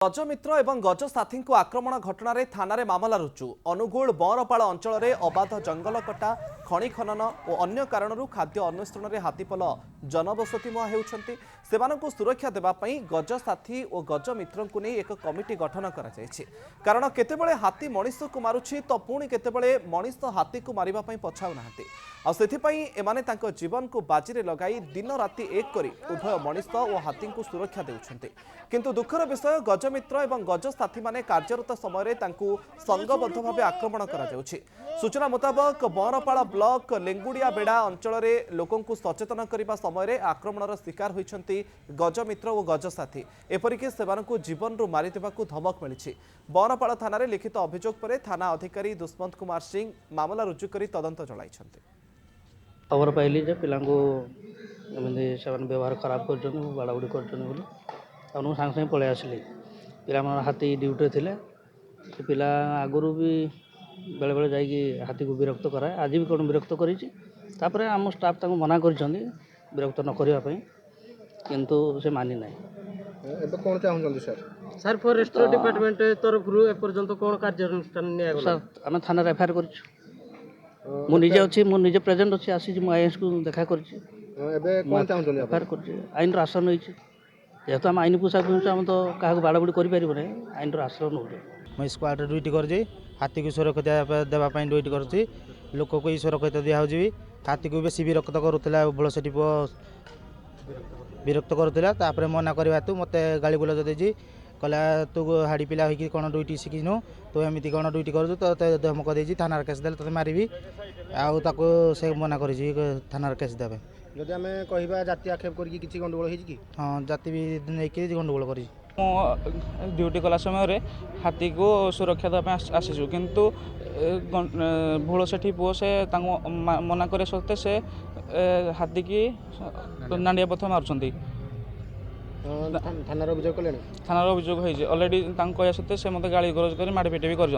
गजमित्र एवं गज साथी को आक्रमण घटना थाना मामला रुजु। अनुगुल बरपाड़ अंचल में अबाध जंगल कटा खनि खनन और अन्य कारणरू खाद्य अन्वेषण में हाथीपल जनबसती मुहां होती सेमानंकु सुरक्षा देवाई गज साथी और गज मित्र को नहीं एक कमिटी गठन कर कारण केतेबेले हाथी मनीष को मारुछि तो पुणी केतेबेले मनीष हाथी को मारिबा पई पछाउ नाहांती आ सेथिपई एमाने तांको जीवन को बाजी लगाई दिन राति एक करी उभय मनीष और हाथी को सुरक्षा देउछन्ते। किंतु दुखर विषय गजमित्र एवं गज साथी माने कार्यरत समय संगबद्ध भाव आक्रमण करा जाउछि। सूचना मुताबक बरपाड़ ब्लॉक लेंगुड़िया बेड़ा अंचल में लोकंकु सचेतन करने समय आक्रमणर शिकार होइछन्ति गजमित्र और गज साथी। एपरिक सेमानंकु जीवन रु मारिदेबाकु धमक मिली। बरपाड़ थाना लिखित अभियोग पर थाना अधिकारी दुष्मंत कुमार सिंह मामला रुजु कर तदंत चलाइछन्ति। खबर पाइली जे पिला व्यवहार खराब कर बाड़ाबुड़ी कर सागे सागे पलि आसिली पिला हाथी ड्यूटी थे से पिला आगुरी भी बेले बेले जाइए हाथी को विरक्त कराए आज भी कौन विरक्त कर आम स्टाफ मना कर विरक्त न करने किंतु से मानी ना कौन चाहूँ सर सर फॉरेस्ट डिपार्टमेंट तरफ एपर्यंत कौन कार्यानुष्ठान आम थाना एफआईआर कर मुझे अच्छी मुझे प्रेजेंट अच्छी आसी आईएस को देखा कर आईन आश्रय नहीं जेहेतु आम आईन पोषाक आम तो क्या बाड़ाबुड़ी कर आईन आश्रय नौ मुझे स्क्वाड ड्यूटी कर हाथी को सुरक्षा देवाई ड्यूटी कर लोक को सुरक्षा दिखाई हाथी को बेसी विरक्त करूला भोल से विरक्त करूला मना करवा तू मत गाड़ी गुलज देजी कहला तू हाड़ी पिला होगी कौन ड्यूटी शिखिनु तू एमती कौन ड्यूटी कर तो धमक देजी थाना केस दे ते मारि आउ से मना कर थाना केस देवे जदि आम कह जाति आक्षेप कर गंडगोल हो हाँ जाति भी नहीं गंडगोल कर ड्यूटी कला समय हाथी को सुरक्षा देवाई आसीचु किंतु भूल से पुओ से मना करे सत्ते से हाथी की नांडिया पथ मार्च थाना अभियोग कले थाना अभियोग होती अलरेडी कह सत्ते से मत गाड़ी गरज कर माड़ पिट भी कर